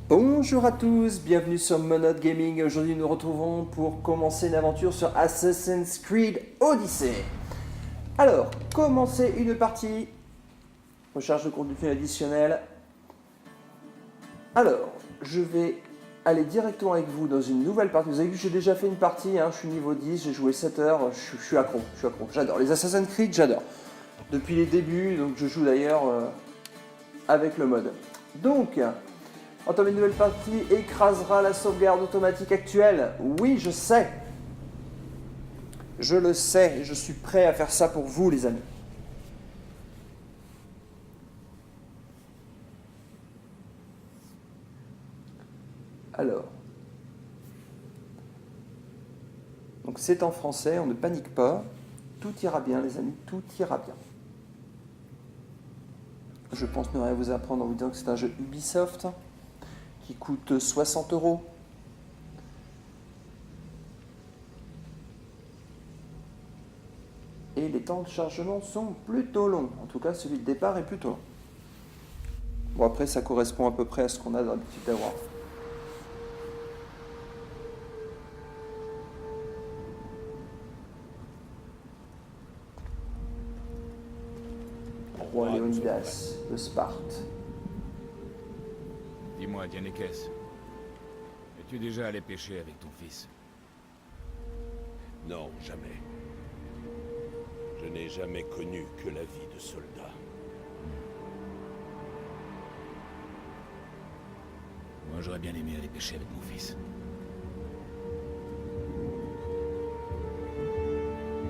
Bonjour à tous, bienvenue sur Monode Gaming. Aujourd'hui nous nous retrouvons pour commencer une aventure sur Assassin's Creed Odyssey. Alors, commencer une partie. Recherche de contenu additionnel. Alors, je vais aller directement avec vous dans une nouvelle partie. Vous avez vu que j'ai déjà fait une partie, je suis niveau 10, j'ai joué 7 heures, je suis accro, j'adore. Les Assassin's Creed, j'adore. Depuis les débuts, donc je joue d'ailleurs avec le mode. Donc, entamer une nouvelle partie écrasera la sauvegarde automatique actuelle. Oui, je sais. Je le sais, je suis prêt à faire ça pour vous, les amis. Alors. Donc c'est en français, on ne panique pas. Tout ira bien, les amis, tout ira bien. Je pense ne rien vous apprendre en vous disant que c'est un jeu Ubisoft qui coûte 60 €. Et les temps de chargement sont plutôt longs. En tout cas, celui de départ est plutôt long. Bon, après, ça correspond à peu près à ce qu'on a l'habitude d'avoir. Roi Léonidas de Sparte. Dis-moi, Dianekes, es-tu déjà allé pêcher avec ton fils? Non, jamais. Je n'ai jamais connu que la vie de soldat. Moi, j'aurais bien aimé aller pêcher avec mon fils.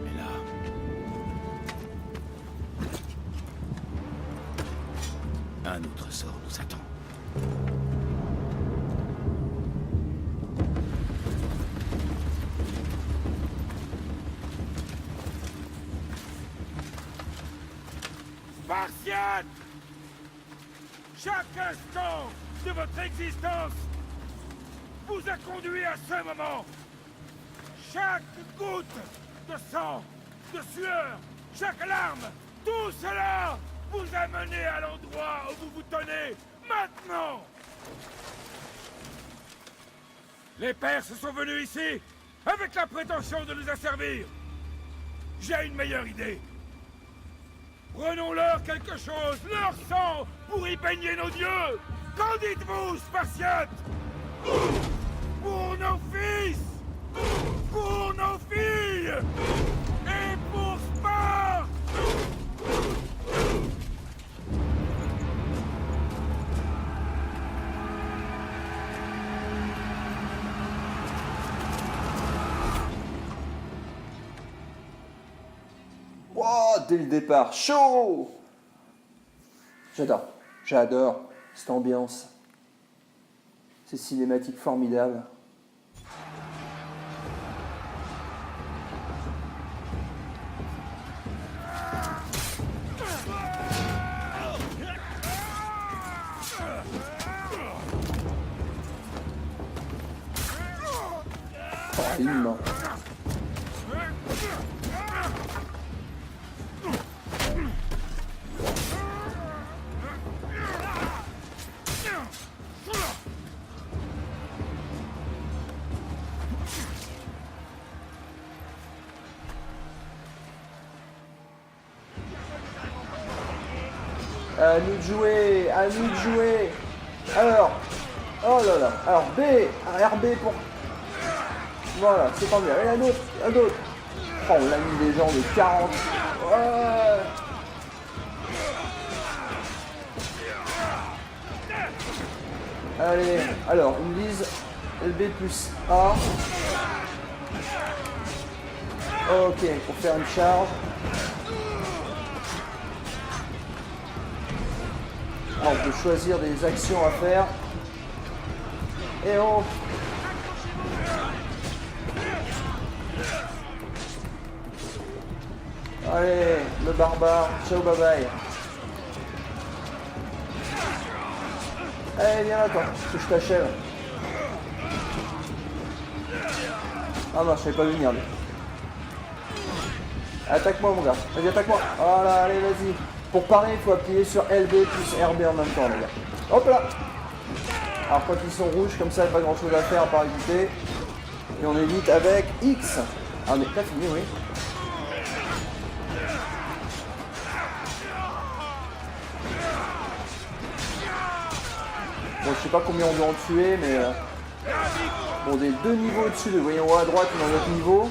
Mais là... un autre sort nous attend. Spartiates! Chaque instant de votre existence vous a conduit à ce moment. Chaque goutte de sang, de sueur, chaque larme, tout cela vous a mené à l'endroit où vous vous tenez maintenant. Les Perses sont venus ici avec la prétention de nous asservir. J'ai une meilleure idée. Prenons-leur quelque chose, leur sang, pour y baigner nos dieux. Qu'en dites-vous, Spartiates? Pour nos fils, pour nos filles, et pour Sparte! Wow, dès le départ, chaud! J'adore cette ambiance. Ces cinématiques formidables. Oh, immense. À nous de jouer, à nous de jouer. Alors, oh là là. Alors B, RB pour. Voilà, c'est pas bien. Et un autre, un autre. Oh, on l'a mis des gens de 40. Ouais. Allez, alors, ils me disent LB plus A. Ok, pour faire une charge. Alors, on peut choisir des actions à faire. Et oh! Allez, le barbare, ciao bye bye. Allez, viens là, toi, que je t'achève. Ah non, je savais pas venir, lui. Attaque-moi, mon gars. Vas-y, attaque-moi. Voilà, allez, vas-y. Pour parer, il faut appuyer sur LB plus RB en même temps, les gars. Hop là. Alors quand ils sont rouges comme ça, pas grand chose à faire par éviter. Et on évite avec X. Ah mais t'as fini, oui. Bon, je sais pas combien on doit en tuer, mais... Bon, des 2 niveaux au-dessus, vous voyez en haut à droite, on a notre niveau.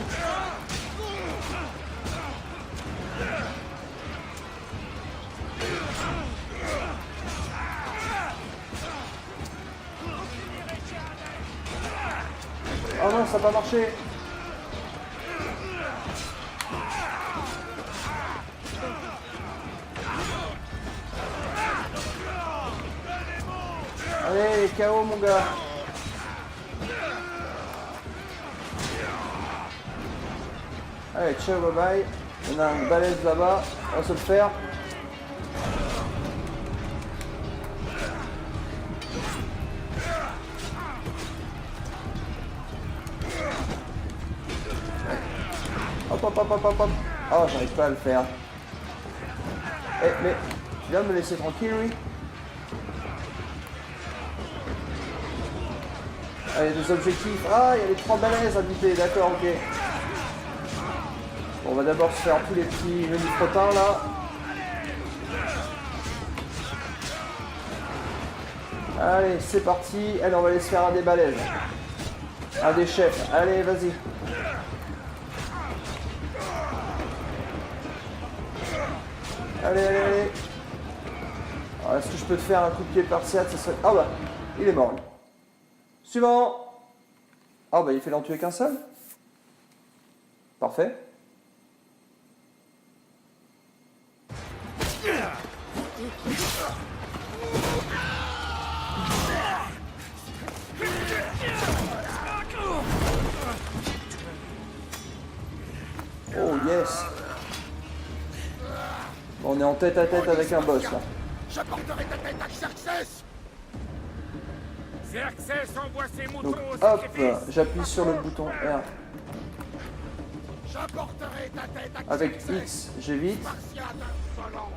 Oh non, ça n'a pas marché. Allez, KO mon gars. Allez, ciao, bye bye. On a un balèze là-bas, on va se le faire. Hop, hop, hop, hop, hop, hop. Oh, j'arrive pas à le faire. Eh, mais tu viens de me laisser tranquille, oui? Ah, il y a des objectifs. Ah, il y a les 3 balaises à buter, d'accord, ok. Bon, on va d'abord se faire tous les petits menus frottins, là. Allez, c'est parti. Allez, on va aller se faire un des balaises. Un des chefs. Allez, vas-y. Allez, allez, allez. Alors, est-ce que je peux te faire un coup de pied par ça serait... Ah bah, il est mort, lui. Suivant. Ah bah, il fait l'en tuer qu'un seul. Parfait. Oh yes. Bon, on est en tête à tête avec un boss là. J'apporterai ta tête à Xerxes. Xerxes envoie ses moutons Donc au hop, sacrifice. j'appuie sur le bouton R. J'apporterai ta tête à Avec Xerxes. X, j'évite. Spartiate insolent.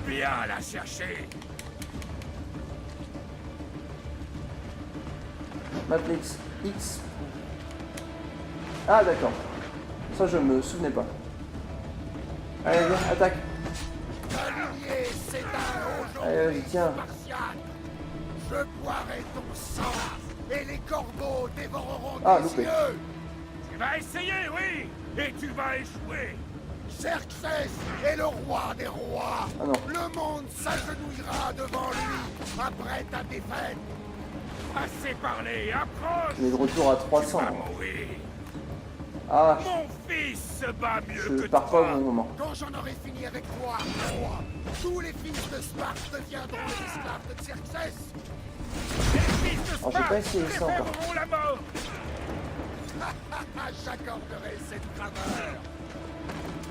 Viens la chercher. Matrix X. Ah d'accord. Ça je me souvenais pas. Allez viens, attaque. Allié, c'est un Allez vas-y, tiens. Spartiate. Je boirai ton sang et les corbeaux dévoreront Ah, tes loupé. yeux. Tu vas essayer, oui, et tu vas échouer. Xerxes est le roi des rois. Ah non. Le monde s'agenouillera devant lui après ta défaite. Assez parlé, approche. On est de retour à Tu 300. vas mourir. Ah, Mon fils se bat mieux je que pars pas toi. au bon moment. Quand j'en aurai fini avec toi, roi, tous les fils de Sparte deviendront les esclaves de Xerxes. Les fils de Alors, j'ai Sparte pas essayé ça encore. préféreront la mort. J'accorderai cette faveur.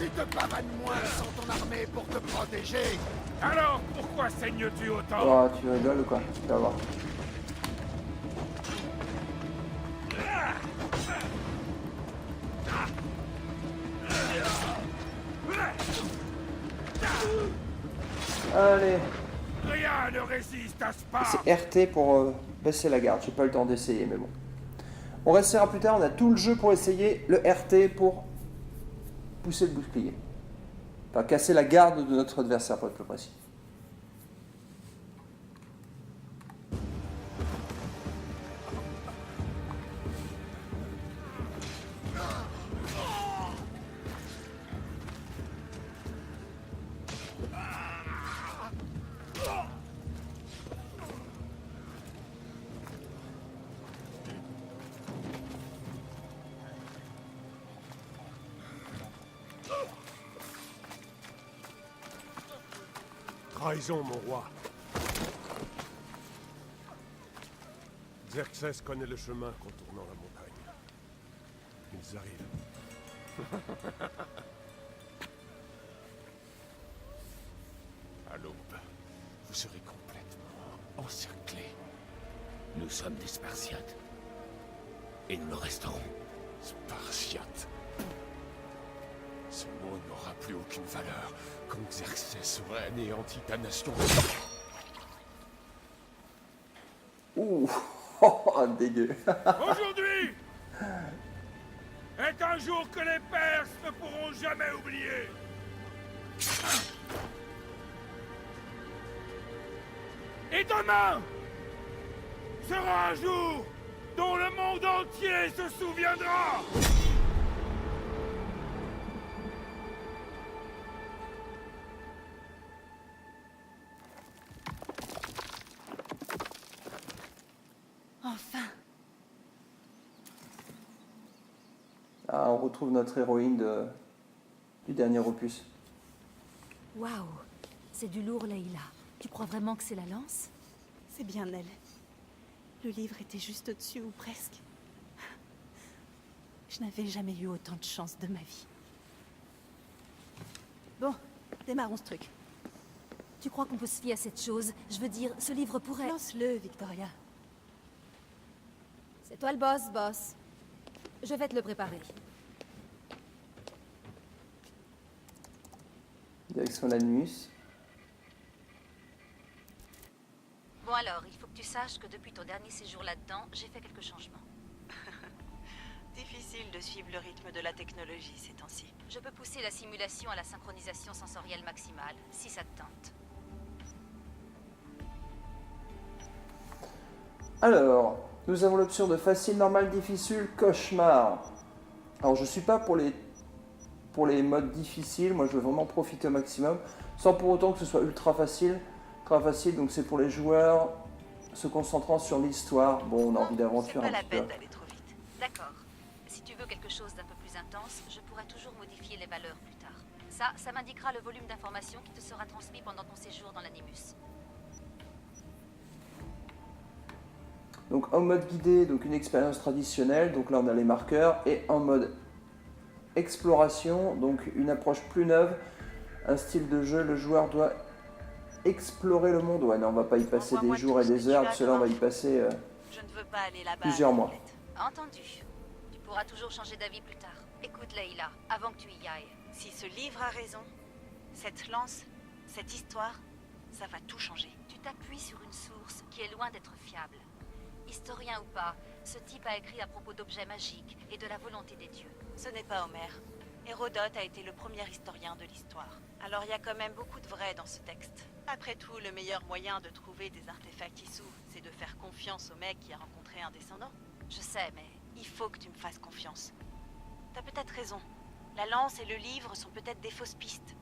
Tu te pavanes moins sans ton armée pour te protéger. Alors pourquoi saignes-tu autant? Oh, tu rigoles ou quoi? Tu vas voir. Allez. Rien ne résiste à Sparte. C'est RT pour baisser la garde. J'ai pas eu le temps d'essayer, mais bon. On restera plus tard. On a tout le jeu pour essayer. Le RT pour pousser le bouclier. Enfin, casser la garde de notre adversaire, pour être plus précis. Trahison, mon roi. Xerxes connaît le chemin contournant la montagne. Ils arrivent. À l'aube, vous serez complètement encerclés. Nous sommes des Spartiates. Et nous le resterons. Spartiate. Ce mot n'aura plus aucune valeur quand Xerxes aurait anéanti ta nation. Ouh. Oh, dégueu. Aujourd'hui est un jour que les Perses ne pourront jamais oublier. Et demain sera un jour dont le monde entier se souviendra. Enfin. Ah, on retrouve notre héroïne du dernier opus. Waouh. C'est du lourd, Leïla. Tu crois vraiment que c'est la lance? C'est bien elle. Le livre était juste au-dessus, ou presque. Je n'avais jamais eu autant de chance de ma vie. Bon, démarrons ce truc. Tu crois qu'on peut se fier à cette chose? Je veux dire, ce livre pourrait... Lance-le, Victoria. C'est toi le boss, boss. Je vais te le préparer. Direction l'Animus. Bon alors, il faut que tu saches que depuis ton dernier séjour là-dedans, j'ai fait quelques changements. Difficile de suivre le rythme de la technologie ces temps-ci. Je peux pousser la simulation à la synchronisation sensorielle maximale, si ça te tente. Alors, nous avons l'option de facile, normal, difficile, cauchemar. Alors, je suis pas pour les modes difficiles. Moi, je veux vraiment profiter au maximum, sans pour autant que ce soit ultra facile. Ultra facile, donc c'est pour les joueurs se concentrant sur l'histoire. Bon, on a envie d'aventure C'est un pas la petit peu. peine d'aller trop vite. D'accord. Si tu veux quelque chose d'un peu plus intense, je pourrais toujours modifier les valeurs plus tard. Ça m'indiquera le volume d'informations qui te sera transmis pendant ton séjour dans l'Animus. Donc en mode guidé, donc une expérience traditionnelle, donc là on a les marqueurs, et en mode exploration, donc une approche plus neuve, un style de jeu, le joueur doit explorer le monde. Ouais, non, on va pas y passer des Envoie-moi jours et tout ce des que heures, tu parce as que là on va y comme passer Je ne veux pas aller là-bas. plusieurs mois. Arlette. Entendu. Tu pourras toujours changer d'avis plus tard. Écoute, Leïla, avant que tu y ailles. Si ce livre a raison, cette lance, cette histoire, ça va tout changer. Tu t'appuies sur une source qui est loin d'être fiable. Historien ou pas, ce type a écrit à propos d'objets magiques et de la volonté des dieux. Ce n'est pas Homère. Hérodote a été le premier historien de l'histoire. Alors il y a quand même beaucoup de vrai dans ce texte. Après tout, le meilleur moyen de trouver des artefacts Issou, c'est de faire confiance au mec qui a rencontré un descendant. Je sais, mais... Il faut que tu me fasses confiance. T'as peut-être raison. La lance et le livre sont peut-être des fausses pistes.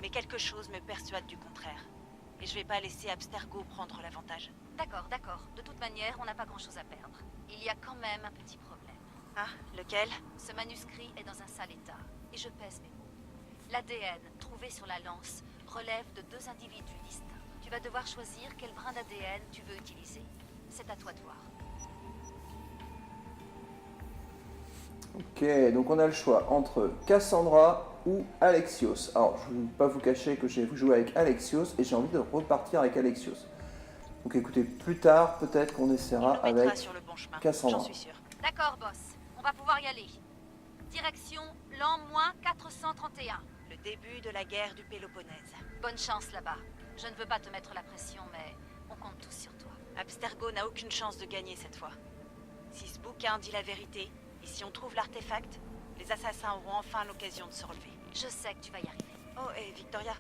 Mais quelque chose me persuade du contraire. Et je vais pas laisser Abstergo prendre l'avantage. D'accord, d'accord. De toute manière, on n'a pas grand-chose à perdre. Il y a quand même un petit problème. Ah, lequel? Ce manuscrit est dans un sale état, et je pèse mes mots. L'ADN trouvé sur la lance relève de 2 individus distincts. Tu vas devoir choisir quel brin d'ADN tu veux utiliser. C'est à toi de voir. Ok, donc on a le choix entre Cassandra ou Alexios. Alors, je ne vais pas vous cacher que j'ai joué avec Alexios et j'ai envie de repartir avec Alexios. Donc écoutez, plus tard, peut-être qu'on essaiera Il nous mettra avec sur le bon chemin. Cassandra. J'en suis sûre. D'accord, boss. On va pouvoir y aller. Direction l'an -431. Le début de la guerre du Péloponnèse. Bonne chance là-bas. Je ne veux pas te mettre la pression, mais on compte tous sur toi. Abstergo n'a aucune chance de gagner cette fois. Si ce bouquin dit la vérité, et si on trouve l'artefact, les assassins auront enfin l'occasion de se relever. Je sais que tu vas y arriver. Oh, et Victoria,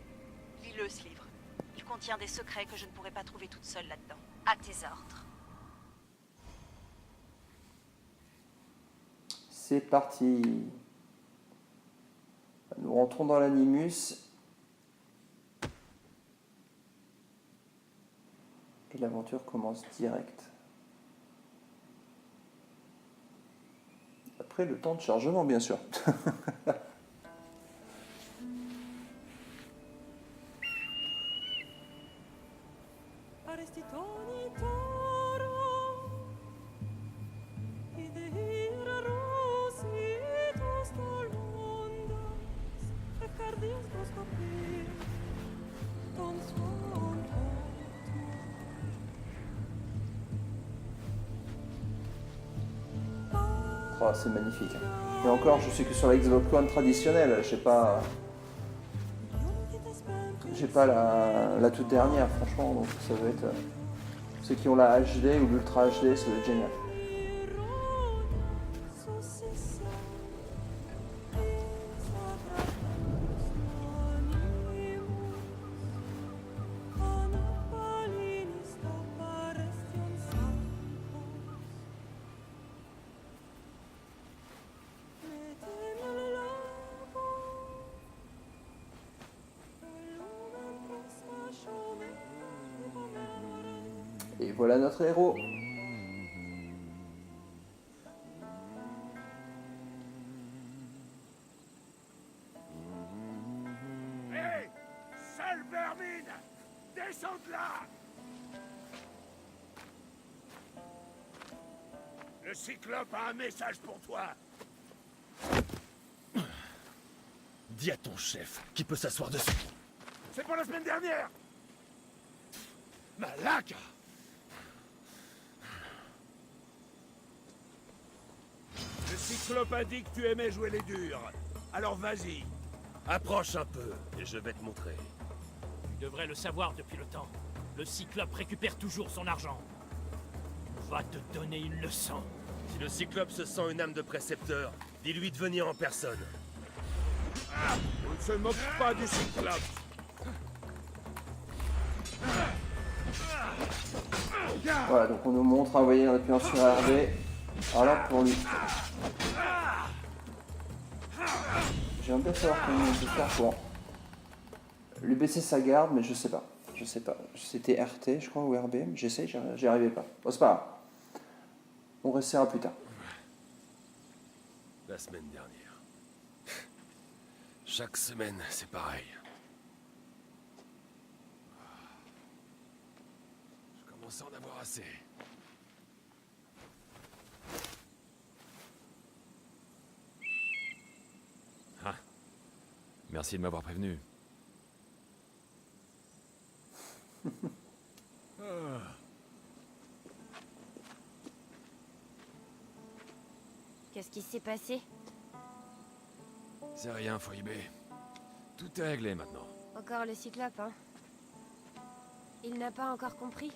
lis-le ce livre. Il contient des secrets que je ne pourrais pas trouver toute seule là-dedans. À tes ordres. C'est parti. Nous rentrons dans l'Animus. Et l'aventure commence direct. Après le temps de chargement, bien sûr. Oh, c'est magnifique. Et encore, je suis que sur la Xbox One traditionnelle. J'ai pas la toute dernière, franchement. Donc ça Ceux qui ont la HD ou l'Ultra HD, ça doit être génial. Et voilà notre héros. Hé, sale vermine, descends de là. Le Cyclope a un message pour toi. Dis à ton chef qui peut s'asseoir dessus. C'est pour la semaine dernière. Malaka! Le Cyclope a dit que tu aimais jouer les durs. Alors vas-y. Approche un peu et je vais te montrer. Tu devrais le savoir depuis le temps. Le Cyclope récupère toujours son argent. On va te donner une leçon. Si le Cyclope se sent une âme de précepteur, dis-lui de venir en personne. On ne se moque pas du Cyclope. Voilà, donc on nous montre à envoyer en appuyant sur RB. Alors là, pour lui. J'aimerais bien savoir comment on peut faire pour lui baisser sa garde, mais je sais pas. Je sais pas. C'était RT, je crois, ou RB. J'essaie, j'y arrivais pas. Bon, c'est pas grave. On restera plus tard. La semaine dernière. Chaque semaine, c'est pareil. Je commence à en avoir assez. Ah. Merci de m'avoir prévenu. Qu'est-ce qui s'est passé? C'est rien, Phoebe. Tout est réglé maintenant. Encore le Cyclope, hein? Il n'a pas encore compris?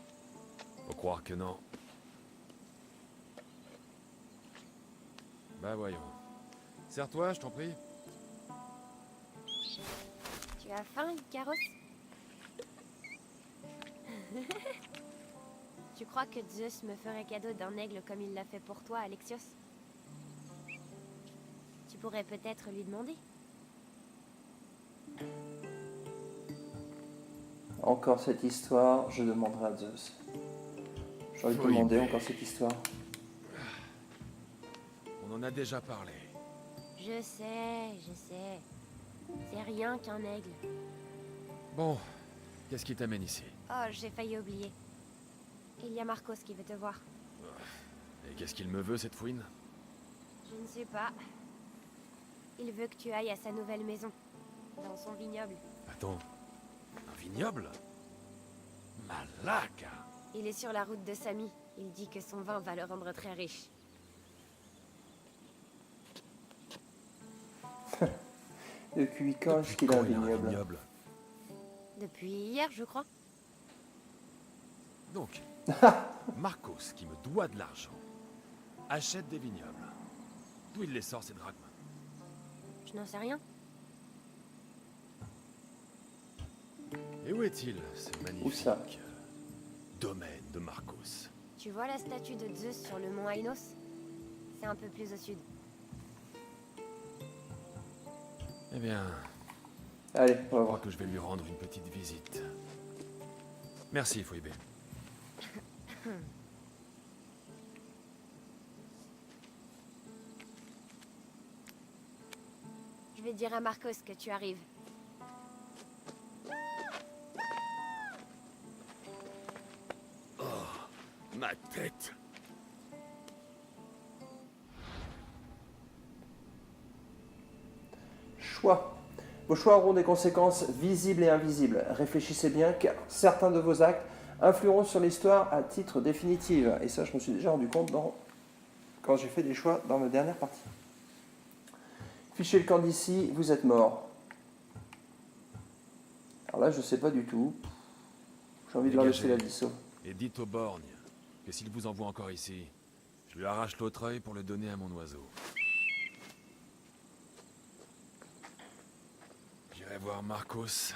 Faut croire que non. Bah voyons. Serre-toi, je t'en prie. Tu as faim, Icaros? Tu crois que Zeus me ferait cadeau d'un aigle comme il l'a fait pour toi, Alexios? Tu pourrais peut-être lui demander. Encore cette histoire, je demanderai à Zeus. J'ai envie de demander encore cette histoire. On en a déjà parlé. Je sais. C'est rien qu'un aigle. Bon, qu'est-ce qui t'amène ici? Oh, j'ai failli oublier. Il y a Marcos qui veut te voir. Et qu'est-ce qu'il me veut, cette fouine? Je ne sais pas. Il veut que tu ailles à sa nouvelle maison. Dans son vignoble. Attends, un vignoble? Malaka! Il est sur la route de Samy. Il dit que son vin va le rendre très riche. Depuis quand est-ce qu'il a un vignoble? Depuis hier, je crois. Donc, Marcos, qui me doit de l'argent, achète des vignobles. D'où il les sort, ces drachmes? Je n'en sais rien. Et où est-il, ce Où ça? magnifique domaine de Marcos? Tu vois la statue de Zeus sur le mont Ainos? C'est un peu plus au sud. Eh bien, Allez, on va je crois voir. que je vais lui rendre une petite visite. Merci, Phoebe. Je vais dire à Marcos que tu arrives. Ma tête! Choix. Vos choix auront des conséquences visibles et invisibles. Réfléchissez bien car certains de vos actes influeront sur l'histoire à titre définitif. Et ça, je me suis déjà rendu compte quand j'ai fait des choix dans ma dernière partie. Fichez le camp d'ici, vous êtes mort. Alors là, je sais pas du tout. J'ai envie de leur laisser la disso. Et dites au borgne que s'il vous envoie encore ici, je lui arrache l'autre œil pour le donner à mon oiseau. J'irai voir Marcos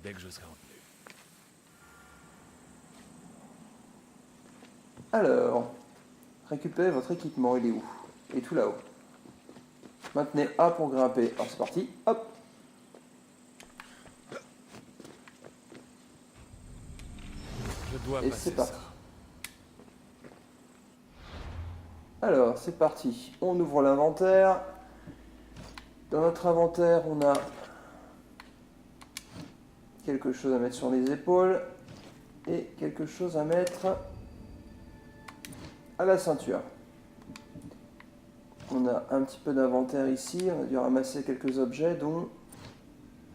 dès que je serai revenu. Alors, récupérez votre équipement, il est où? Il est tout là-haut. Maintenez A pour grimper. Alors c'est parti, hop. Je dois Et passer c'est parti. ça. Alors, c'est parti. On ouvre l'inventaire. Dans notre inventaire, on a quelque chose à mettre sur les épaules et quelque chose à mettre à la ceinture. On a un petit peu d'inventaire ici. On a dû ramasser quelques objets, dont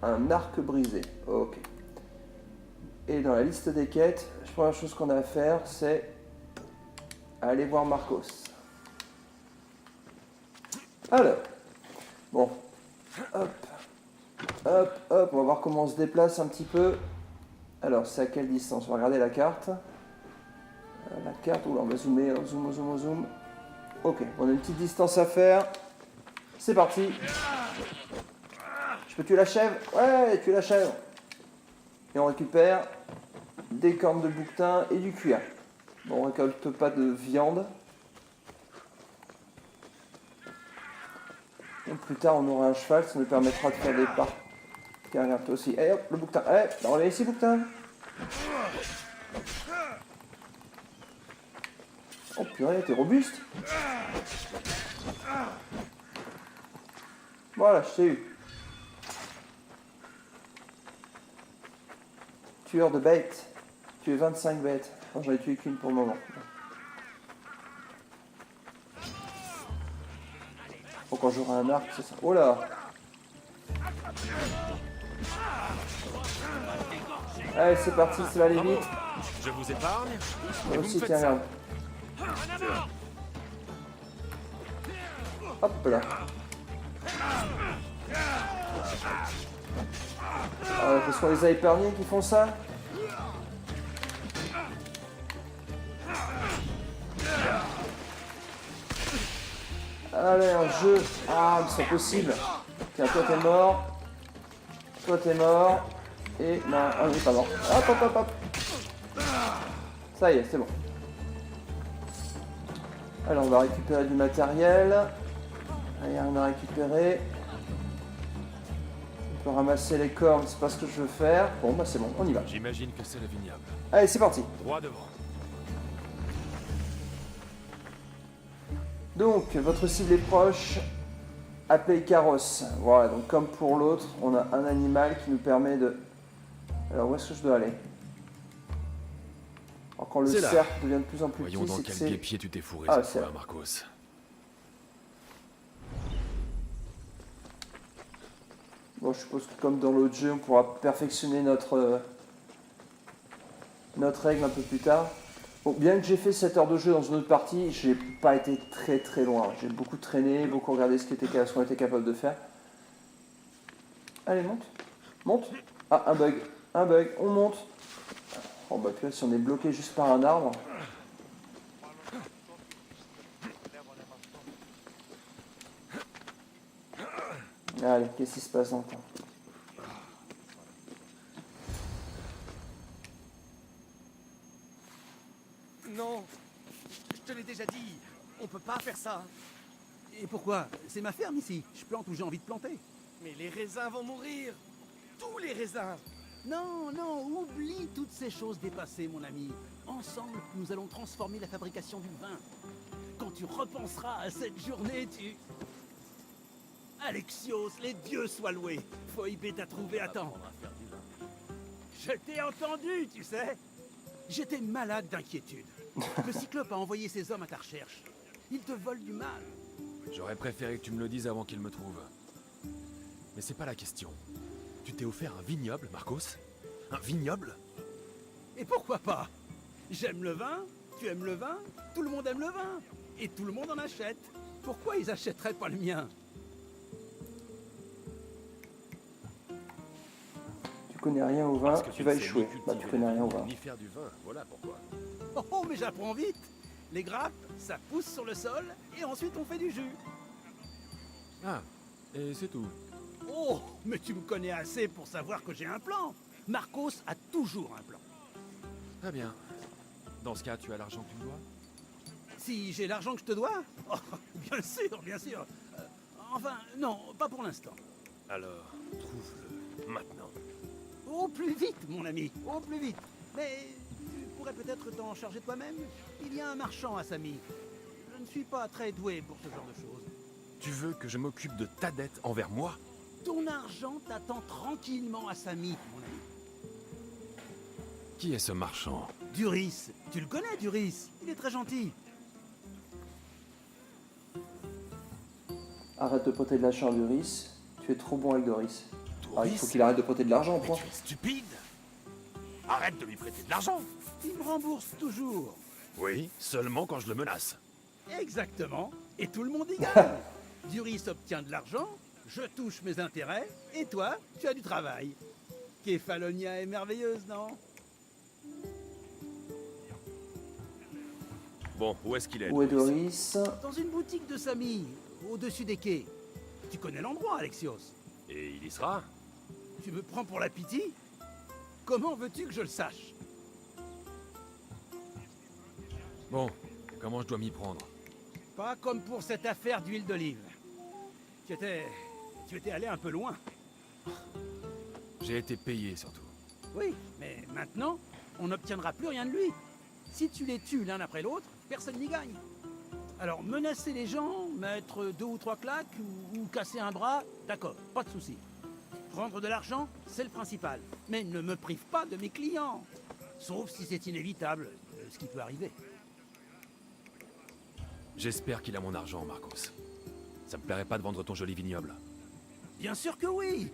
un arc brisé. Ok. Et dans la liste des quêtes, la première chose qu'on a à faire, c'est aller voir Marcos. Alors, bon, hop, hop, hop, on va voir comment on se déplace un petit peu. Alors, c'est à quelle distance? On va regarder la carte. La carte, oula, on va zoomer, on zoom. Ok, on a une petite distance à faire. C'est parti. Je peux tuer la chèvre? Ouais, tuer la chèvre. Et on récupère des cornes de bouquetin et du cuir. Bon, on récolte pas de viande. Donc plus tard, on aura un cheval, ça nous permettra de faire des pas. Regarde, toi aussi. Eh hop, le bouquetin. Eh, reviens ici, bouquetin. Oh purée, t'es robuste. Voilà, je t'ai eu. Tueur de bêtes. Tuer 25 bêtes. Oh, j'en ai tué qu'une pour le moment. Bon, quand j'aurai un arc, c'est ça. Oh là! Allez, c'est parti, ça va aller vite. Je vous épargne. Moi aussi, tiens, regarde. Hop là. Ce sont les épargnés qui font ça? Allez, un jeu. Ah, c'est possible. Tiens, toi t'es mort. Toi t'es mort. Et non, on n'est pas mort. Hop, hop, hop, hop. Ça y est, c'est bon. Alors, on va récupérer du matériel. Allez, on a récupéré. On peut ramasser les cornes, c'est pas ce que je veux faire. Bon, bah c'est bon, on y va. J'imagine que c'est le vignoble. Allez, c'est parti. Droit devant. Donc, votre cible est proche. Appel carrosse. Voilà, donc comme pour l'autre, on a un animal qui nous permet de... Alors, où est-ce que je dois aller? Alors, quand le C'est là. cercle devient de plus en plus Voyons petit, dans c'est que quel c'est... guêpier tu t'es fourré Ah, cette c'est fois, là. Marcos. Bon, je suppose que comme dans l'autre jeu, on pourra perfectionner notre règle un peu plus tard. Bon, bien que j'ai fait 7 heures de jeu dans une autre partie, j'ai pas été très très loin. J'ai beaucoup traîné, beaucoup regardé ce qu'on était capable de faire. Allez, monte. Monte. Ah, un bug. Un bug. On monte. Oh bah tu vois, si on est bloqué juste par un arbre... Allez, qu'est-ce qui se passe dans le temps? Non, je te l'ai déjà dit, on peut pas faire ça. Et pourquoi? C'est ma ferme ici, je plante où j'ai envie de planter. Mais les raisins vont mourir, tous les raisins. Non, non, oublie toutes ces choses dépassées, mon ami. Ensemble, nous allons transformer la fabrication du vin. Quand tu repenseras à cette journée, tu... Alexios, les dieux soient loués. Phoebe t'a trouvé à temps. Je t'ai entendu, tu sais. J'étais malade d'inquiétude. Le Cyclope a envoyé ses hommes à ta recherche. Ils te volent du mal. J'aurais préféré que tu me le dises avant qu'il me trouve. Mais c'est pas la question. Tu t'es offert un vignoble, Marcos? Un vignoble? Et pourquoi pas? J'aime le vin, tu aimes le vin, tout le monde aime le vin. Et tout le monde en achète. Pourquoi ils achèteraient pas le mien? Tu connais rien au vin, Parce que tu ne vas sais ni échouer. cultiver Bah, tu connais rien au vin. ni faire du vin, voilà pourquoi. Oh, mais j'apprends vite. Les grappes, ça pousse sur le sol et ensuite on fait du jus. Ah, et c'est tout. Oh, mais tu me connais assez pour savoir que j'ai un plan. Marcos a toujours un plan. Très bien. Dans ce cas, tu as l'argent que tu me dois? Si j'ai l'argent que je te dois? Oh, bien sûr, bien sûr. Enfin, non, pas pour l'instant. Alors, trouve-le, maintenant. Au plus vite, mon ami, au plus vite. Mais tu pourrais peut-être t'en charger toi-même. Il y a un marchand à Samy. Je ne suis pas très doué pour ce genre de choses. Tu veux que je m'occupe de ta dette envers moi? Ton argent t'attend tranquillement à Samy, mon ami. Qui est ce marchand? Duris, tu le connais, Duris. Il est très gentil. Arrête de prêter de l'argent à Duris. Tu es trop bon avec Doris. Ah, il faut Doris qu'il arrête de prêter de l'argent, Mais point. tu es stupide. Arrête de lui prêter de l'argent. Il me rembourse toujours. Oui, seulement quand je le menace. Exactement. Et tout le monde y gagne. Duris obtient de l'argent, je touche mes intérêts, et toi, tu as du travail. Kefalonia est merveilleuse, non? Bon, où est-ce qu'il est? Où est Doris? Dans une boutique de Samy, au-dessus des quais. Tu connais l'endroit, Alexios. Et il y sera? Tu me prends pour la pitié? Comment veux-tu que je le sache? Bon, comment je dois m'y prendre? Pas comme pour cette affaire d'huile d'olive. Tu étais allé un peu loin. J'ai été payé surtout. Oui, mais maintenant, on n'obtiendra plus rien de lui. Si tu les tues l'un après l'autre, personne n'y gagne. Alors, menacer les gens, mettre 2 ou 3 claques, ou casser un bras, d'accord, pas de souci. Prendre de l'argent, c'est le principal. Mais ne me prive pas de mes clients. Sauf si c'est inévitable, ce qui peut arriver. J'espère qu'il a mon argent, Marcos. Ça me plairait pas de vendre ton joli vignoble. Bien sûr que oui.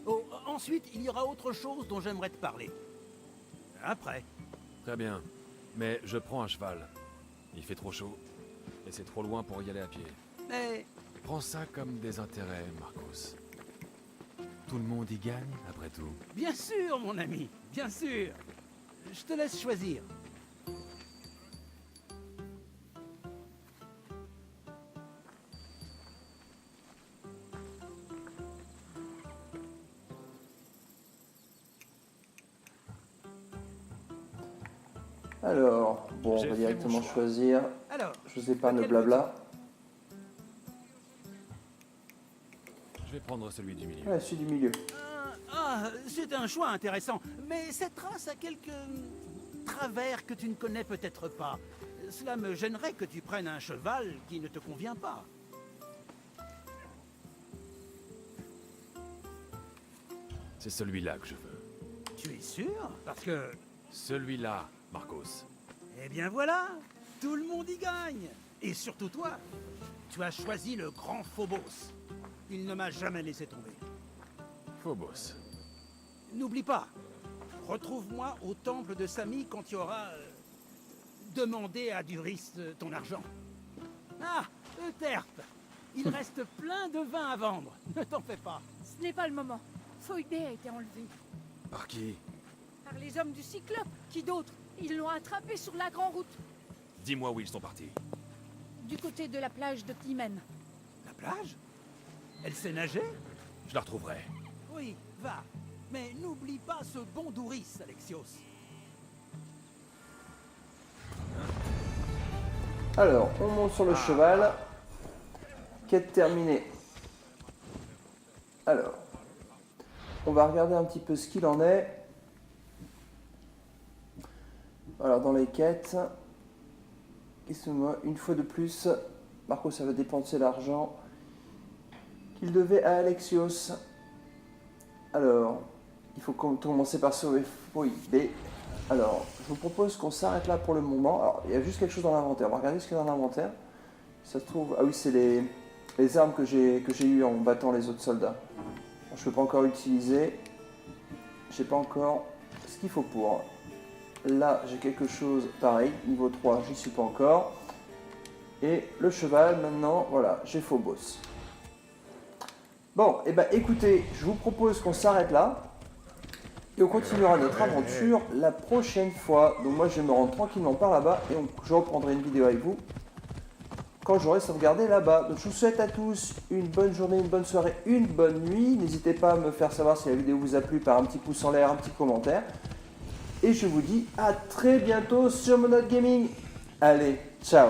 Oh, ensuite, il y aura autre chose dont j'aimerais te parler. Après. Très bien. Mais je prends un cheval. Il fait trop chaud. Et c'est trop loin pour y aller à pied. Mais Prends ça comme des intérêts, Marcos. Tout le monde y gagne, après tout. bien sûr, mon ami, bien sûr. Je te laisse choisir. Alors, bon, on J'ai va fait directement mon choix. choisir. Alors, Je sais pas, ne lequel blabla. Je vais prendre celui du milieu. Ouais, celui du milieu. C'est un choix intéressant. Mais cette race a quelques travers que tu ne connais peut-être pas. Cela me gênerait que tu prennes un cheval qui ne te convient pas. C'est celui-là que je veux. Tu es sûr? Parce que... Celui-là, Marcos. Eh bien voilà, tout le monde y gagne. Et surtout toi, tu as choisi le grand Phobos. Il ne m'a jamais laissé tomber. Phobos. N'oublie pas, retrouve-moi au temple de Samy quand tu auras demandé à Duris ton argent. Ah, Euterpe, il reste plein de vin à vendre, ne t'en fais pas. Ce n'est pas le moment. Phoebé a été enlevé. Par qui? Par les hommes du Cyclope. Qui d'autre? Ils l'ont attrapé sur la grande route. Dis-moi où ils sont partis. Du côté de la plage de Climène. La plage? Elle sait nager? Je la retrouverai. Oui, va. Mais n'oublie pas ce bon Douris, Alexios. Alors, on monte sur le cheval. Quête terminée. Alors, on va regarder un petit peu ce qu'il en est. Alors, dans les quêtes, excuse-moi, une fois de plus, Marco, ça va dépenser l'argent qu'il devait à Alexios. Alors, il faut commencer par sauver Phoebé. Alors, je vous propose qu'on s'arrête là pour le moment. Alors, il y a juste quelque chose dans l'inventaire. On va regarder ce qu'il y a dans l'inventaire. Ça se trouve... Ah oui, c'est les armes que j'ai eues en battant les autres soldats. Je ne peux pas encore utiliser. J'ai pas encore ce qu'il faut pour. Là, j'ai quelque chose pareil. Niveau 3, j'y suis pas encore. Et le cheval, maintenant, voilà, j'ai Phobos. Bon, et ben écoutez, je vous propose qu'on s'arrête là. Et on continuera notre aventure la prochaine fois. Donc moi je vais me rendre tranquillement par là-bas et je reprendrai une vidéo avec vous quand j'aurai sauvegardé là-bas. Donc je vous souhaite à tous une bonne journée, une bonne soirée, une bonne nuit. N'hésitez pas à me faire savoir si la vidéo vous a plu par un petit pouce en l'air, un petit commentaire. Et je vous dis à très bientôt sur Monote Gaming. Allez, ciao.